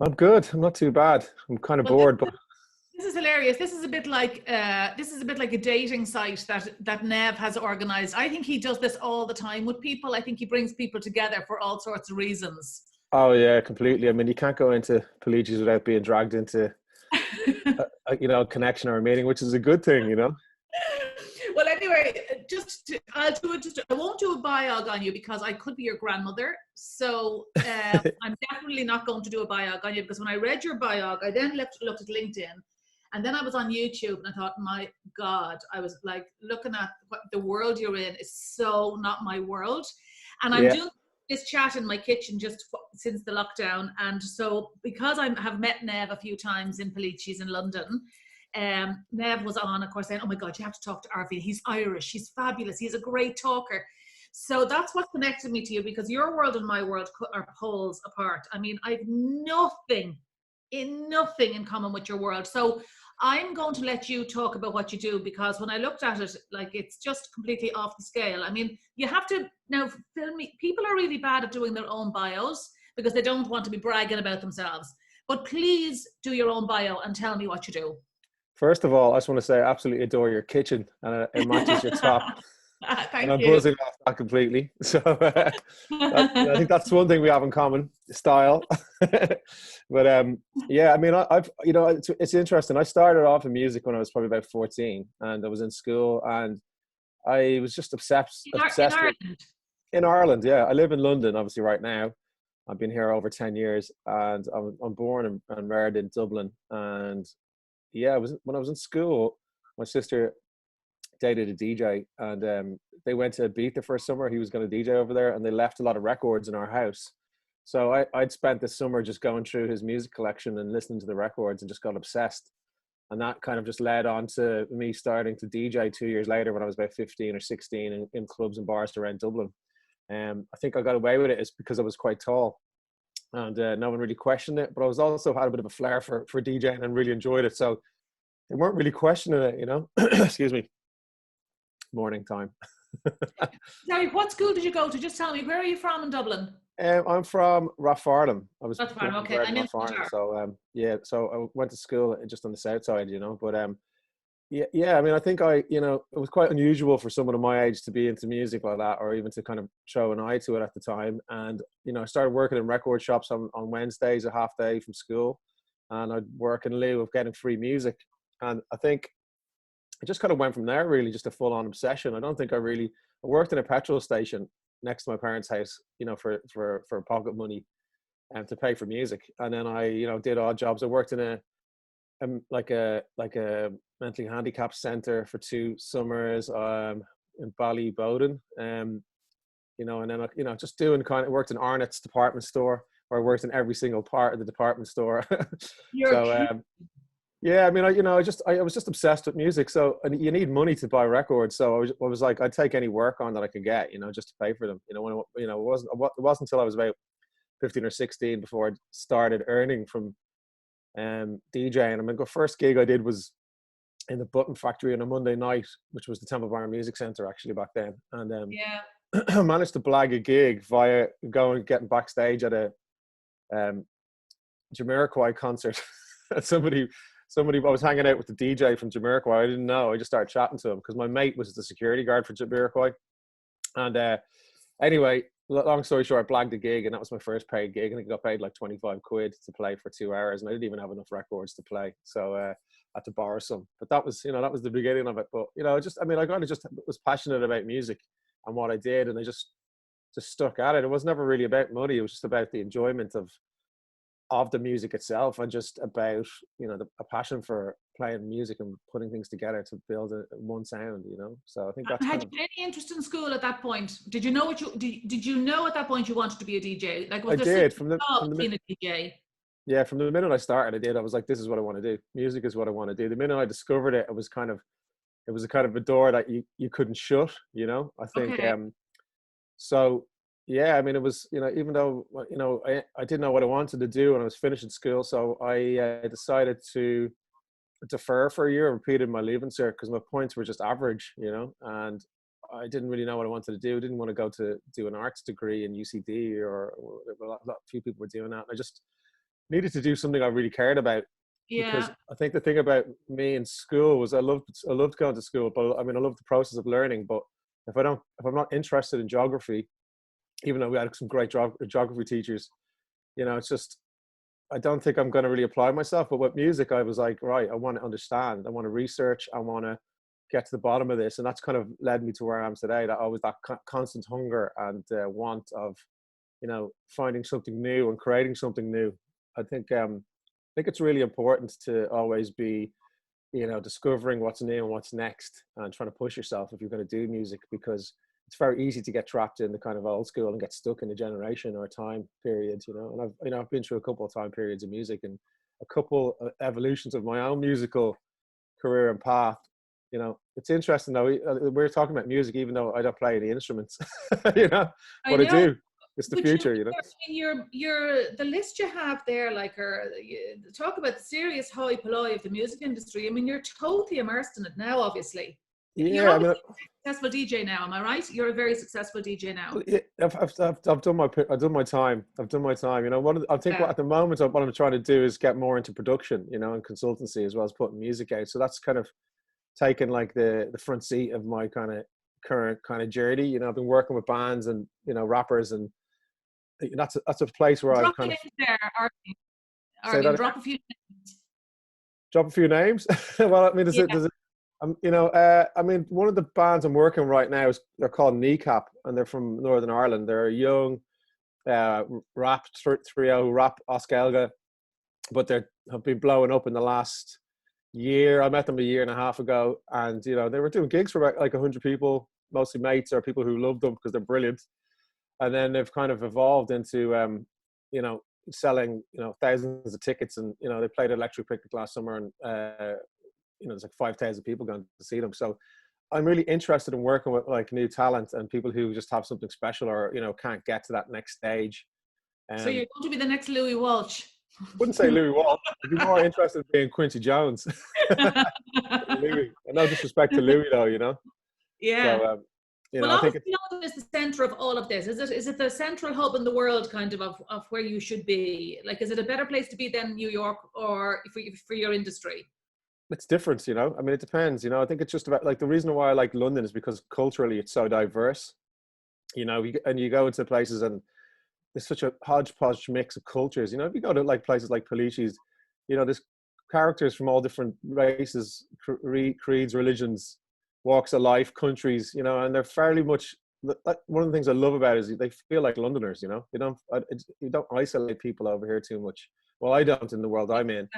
I'm good. I'm not too bad. I'm kind of Well, this bored, but this is hilarious. This is a bit like a dating site that Nev has organized. I think he does this all the time with people. I think he brings people together for all sorts of reasons. oh yeah, completely. I mean, you can't go into Pelliccis without being dragged into a connection or a meeting, which is a good thing. Well, anyway, I'll do it. I won't do a biog on you because I could be your grandmother. So I'm definitely not going to do a biog on you because when I read your biog, I then looked at LinkedIn, and then I was on YouTube and I thought, my God, I was like looking at what the world you're in is so not my world, and I'm Yeah, doing this chat in my kitchen just since the lockdown, and so because I have met Nev a few times in Pellicci's in London. Nev was on, of course, saying, "Oh my God, you have to talk to Arveene. He's Irish. He's fabulous. He's a great talker." So that's what connected me to you because your world and my world are poles apart. I mean, I've nothing in common with your world. So I'm going to let you talk about what you do because when I looked at it, like it's just completely off the scale. I mean, you have to now film me. People are really bad at doing their own bios because they don't want to be bragging about themselves. But please do your own bio and tell me what you do. first of all, I just want to say I absolutely adore your kitchen, and it matches your top, and Thank I'm you. buzzing off that completely. So I think that's one thing we have in common: style. But yeah, I mean, I've it's interesting. I started off in music when I was probably about 14, and I was in school, and I was just In obsessed with Ireland. in Ireland. Yeah, I live in London, obviously, right now. I've been here over 10 years, and I'm born and reared in Dublin. And yeah, I was when I was in school, my sister dated a DJ, and they went to Ibiza for a summer. He was going to DJ over there, and they left a lot of records in our house. So I'd spent the summer just going through his music collection and listening to the records, and just got obsessed. And that kind of just led on to me starting to DJ 2 years later when I was about 15 or 16 in clubs and bars around Dublin. I think I got away with it is because I was quite tall, and no one really questioned it. But I was also had a bit of a flair for DJing and really enjoyed it. So they weren't really questioning it. Excuse me. Morning time. Sorry, what school did you go to? Just tell me, where are you from in Dublin? I'm from Rathfarnham. I was That's born fine. and Okay, bred in I'm in Rathfarnham. Qatar. So yeah, so I went to school just on the south side. But yeah, yeah. I mean, I think it was quite unusual for someone of my age to be into music like that, or even to kind of throw an eye to it at the time. And I started working in record shops on Wednesdays, a half day from school, and I'd work in lieu of getting free music. And I think it just kind of went from there, really, just a full-on obsession. I worked in a petrol station next to my parents' house, for pocket money and to pay for music. And then I, did odd jobs. I worked in like a mentally handicapped center for 2 summers in Ballybowden. And then just doing kind of worked in Arnott's department store, where I worked in every single part of the department store. You're So cute. yeah, I mean, I was just obsessed with music. So, and you need money to buy records. So I was like, I'd take any work on that I could get, just to pay for them. It wasn't until I was about 15 or 16 before I started earning from DJing. I mean, the first gig I did was in the Button Factory on a Monday night, which was the Temple Bar Music Center actually back then. And Yeah. I managed to blag a gig via getting backstage at a um, Jamiroquai concert. somebody I was hanging out with the DJ from Jamiroquai. I didn't know. I just started chatting to him because my mate was the security guard for Jamiroquai. And anyway, long story short, I blagged the gig, and that was my first paid gig. And I got paid like 25 quid to play for 2 hours, and I didn't even have enough records to play, so I had to borrow some. But that was the beginning of it. But I kind of just was passionate about music and what I did, and I just stuck at it. It was never really about money. It was just about the enjoyment of the music itself, and just about a passion for playing music and putting things together to build one sound. So I think that's And kind had of you any interest in school at that point? Did you know did you know at that point you wanted to be a DJ? Like, was I there such did a from the job from the being a DJ? yeah, from the minute I started. I was like, this is what I want to do. Music is what I want to do. The minute I discovered it, it was a kind of a door that you couldn't shut. I think Okay. so yeah, I mean, it was, even though I didn't know what I wanted to do when I was finishing school, so I decided to defer for a year and repeated my leaving cert because my points were just average. And I didn't really know what I wanted to do. I didn't want to go to do an arts degree in UCD, or a few people were doing that. And I just needed to do something I really cared about. Because Yeah. I think the thing about me in school was I loved going to school, but I mean I loved the process of learning. But if I'm not interested in geography, even though we had some great geography teachers, it's just I don't think I'm going to really apply myself. But with music, I was like, right, I want to understand, I want to research, I want to get to the bottom of this, and that's kind of led me to where I am today. That always that constant hunger and want of, finding something new and creating something new. I think it's really important to always be, discovering what's new and what's next, and trying to push yourself if you're going to do music, because it's very easy to get trapped in the kind of old school and get stuck in a generation or a time period, And I've been through a couple of time periods of music and a couple of evolutions of my own musical career and path. It's interesting though. We're talking about music, even though I don't play any instruments, I but I know. do. It's the But future, the list you have there, like, talk about the serious high polloi of the music industry. I mean, you're totally immersed in it now, obviously. You're Yeah, I mean, obviously a successful DJ now, am I right? You're a very successful DJ now. yeah, I've done my time. I've done my time. I think Yeah. at the moment what I'm trying to do is get more into production, and consultancy, as well as putting music out. So that's kind of taken like the front seat of my kind of current kind of journey. I've been working with bands and rappers, and that's a place where I've Drop kind it of in there, Arveene. say that Drop a few names. drop a few names. Well, I mean, Yeah. I mean, one of the bands I'm working right now they're called Kneecap, and they're from Northern Ireland. They're a young rap trio, rap Oskelga, but they have been blowing up in the last year. I met them a year and a half ago, and they were doing gigs for about like 100 people, mostly mates or people who love them because they're brilliant. And then they've kind of evolved into selling thousands of tickets, and they played at Electric Picnic last summer, and there's like 5,000 people going to see them. So I'm really interested in working with like new talent and people who just have something special, or can't get to that next stage. So you're going to be the next Louis Walsh. Wouldn't say Louis Walsh. I'd be more interested in being Quincy Jones. Louis. And no disrespect to Louis, though, Yeah. So, Well, I think obviously London is the centre of all of this. Is it the central hub in the world, kind of where you should be? Like, is it a better place to be than New York, or for your industry? it's different, I mean, it depends, I think it's just about like the reason why I like London is because culturally it's so diverse, and you go into places and there's such a hodgepodge mix of cultures. If you go to like places like Pelliccis, there's characters from all different races, creeds, religions, walks of life, countries, and they're fairly much. One of the things I love about it is they feel like Londoners. You don't isolate people over here too much. Well, I don't in the world I'm in.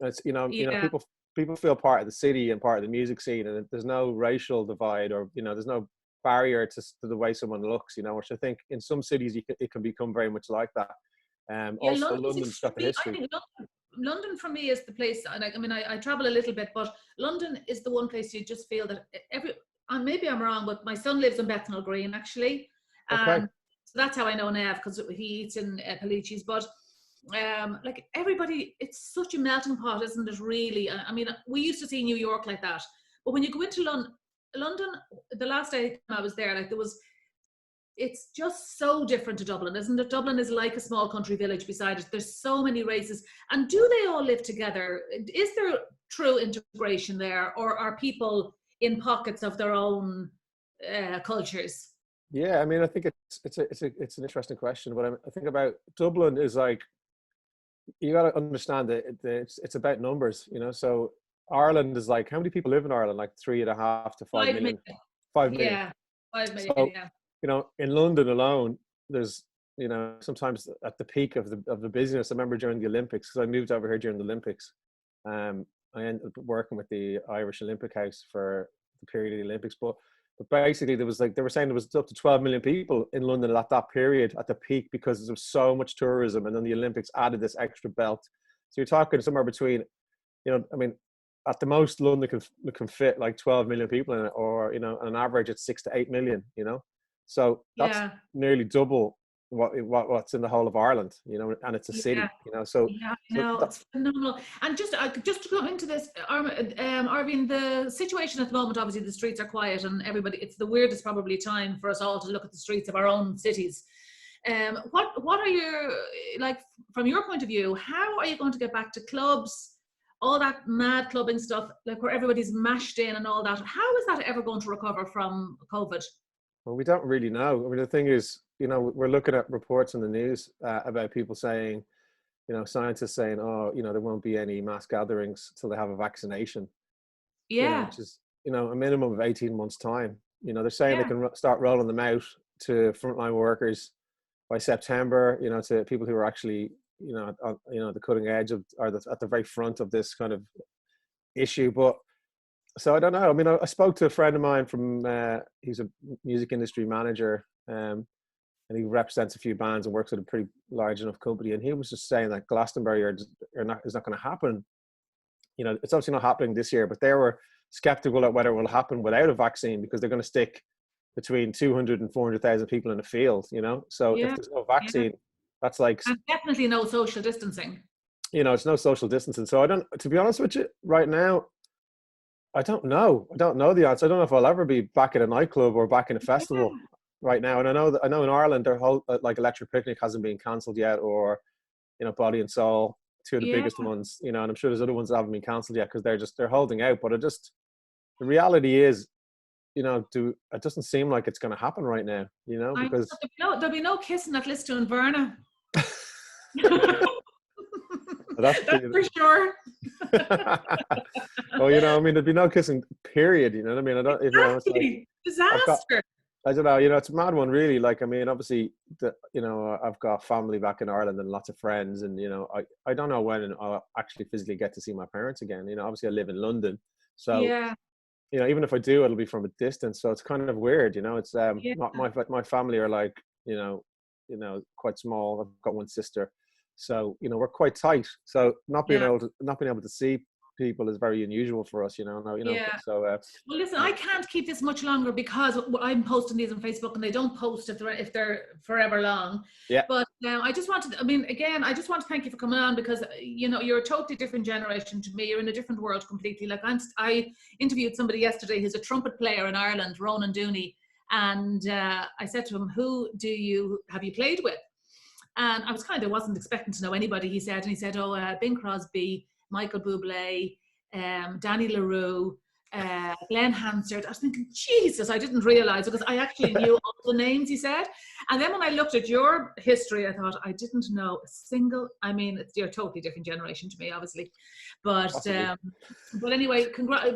It's Yeah. people feel part of the city and part of the music scene, and there's no racial divide, or there's no barrier to the way someone looks, which I think in some cities it can become very much like that. Yeah, Also, London's got the I history. think London for me is the place. I mean, I travel a little bit, but London is the one place you just feel that and maybe I'm wrong, but my son lives in Bethnal Green, actually. Okay. So that's how I know Nev, because he eats in Pelliccis. But like everybody, it's such a melting pot, isn't it, really? I mean, we used to see New York like that. But when you go into London, the last day I was there, like it's just so different to Dublin, isn't it? Dublin is like a small country village beside it. There's so many races. And do they all live together? Is there true integration there, or are people in pockets of their own cultures? Yeah, I mean, I think it's an interesting question, but I think about Dublin is like, you got to understand that it's about numbers, So Ireland is like, how many people live in Ireland? Like 3.5 to 5 million. 5 million. Yeah, 5 million. So, Yeah. in London alone, there's, sometimes at the peak of the business. I remember during the Olympics, because I moved over here during the Olympics. I ended up working with the Irish Olympic House for the period of the Olympics. But basically, there was like, they were saying there was up to 12 million people in London at that period, at the peak, because there was so much tourism, and then the Olympics added this extra belt. So you're talking somewhere between, I mean, at the most, London can fit like 12 million people in it, or on an average, it's 6 to 8 million. So that's nearly double what's in the whole of Ireland, and it's a city, So yeah, it's phenomenal. And just to go into this, Arveene, the situation at the moment, obviously the streets are quiet, and everybody, it's the weirdest probably time for us all to look at the streets of our own cities. What are your, like, from your point of view, how are you going to get back to clubs, all that mad clubbing stuff, like where everybody's mashed in and all that? How is that ever going to recover from COVID? Well, we don't really know. I mean, the thing is, we're looking at reports in the news about people saying, scientists saying, oh, there won't be any mass gatherings till they have a vaccination. Yeah. Which is, a minimum of 18 months time. They're saying they Yeah. can start rolling them out to frontline workers by September, to people who are actually, the cutting edge of, or at the very front of this kind of issue. But so I don't know. I mean, I spoke to a friend of mine from, he's a music industry manager, and he represents a few bands and works at a pretty large enough company. And he was just saying that Glastonbury is not going to happen. It's obviously not happening this year, but they were skeptical at whether it will happen without a vaccine, because they're going to stick between 200 and 400,000 people in a field, So if there's no vaccine, that's like... And definitely no social distancing. It's no social distancing. So to be honest with you, right now, I don't know. I don't know the answer. I don't know if I'll ever be back in a nightclub or back in a festival right now. And I know in Ireland, their whole, like, Electric Picnic hasn't been cancelled yet, or, Body and Soul, two of the biggest ones, and I'm sure there's other ones that haven't been cancelled yet because they're holding out. But the reality is, it doesn't seem like it's going to happen right now, because there'll be no kissing at Listo and Verna. that's for sure. Well, I mean, there'd be no kissing, period. You know what I mean? I don't. It's like, disaster. I don't know. It's a mad one, really. Like, I mean, obviously, I've got family back in Ireland and lots of friends, and I don't know when I'll actually physically get to see my parents again. Obviously, I live in London, so even if I do, it'll be from a distance. So it's kind of weird, It's my family are like, quite small. I've got one sister, so we're quite tight. So not being able to see people is very unusual for us, So well, listen, I can't keep this much longer because I'm posting these on Facebook and they don't post if they're forever long. But I just want to thank you for coming on, because you're a totally different generation to me. You're in a different world completely. Like, I interviewed somebody yesterday who's a trumpet player in Ireland, Ronan Dooney, and I said to him, who have you played with? And I wasn't expecting to know anybody. He said, Bing Crosby, Michael Bublé, Danny LaRue, Glenn Hansard. I was thinking, Jesus, I didn't realize, because I actually knew all the names he said. And then when I looked at your history, I thought, I didn't know a single. I mean, you're a totally different generation to me, obviously. But anyway,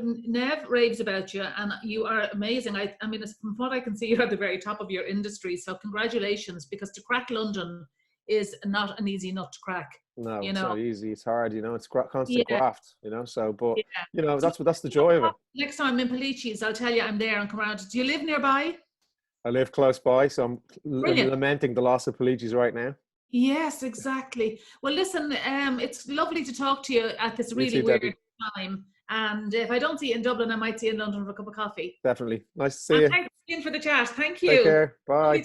Nev raves about you, and you are amazing. I mean, from what I can see, you're at the very top of your industry. So congratulations, because to crack London is not an easy nut to crack. No, it's not easy. It's hard, it's constant graft, so, but that's the joy of it. Next time I'm in Pelliccis, I'll tell you I'm there and come around. Do you live nearby? I live close by, so I'm lamenting the loss of Pelliccis right now. Yes, exactly. Well, listen, it's lovely to talk to you at this really weird time. And if I don't see you in Dublin, I might see you in London for a cup of coffee. Definitely. Nice to see you. Thanks again for the chat. Thank you. Take care. Bye.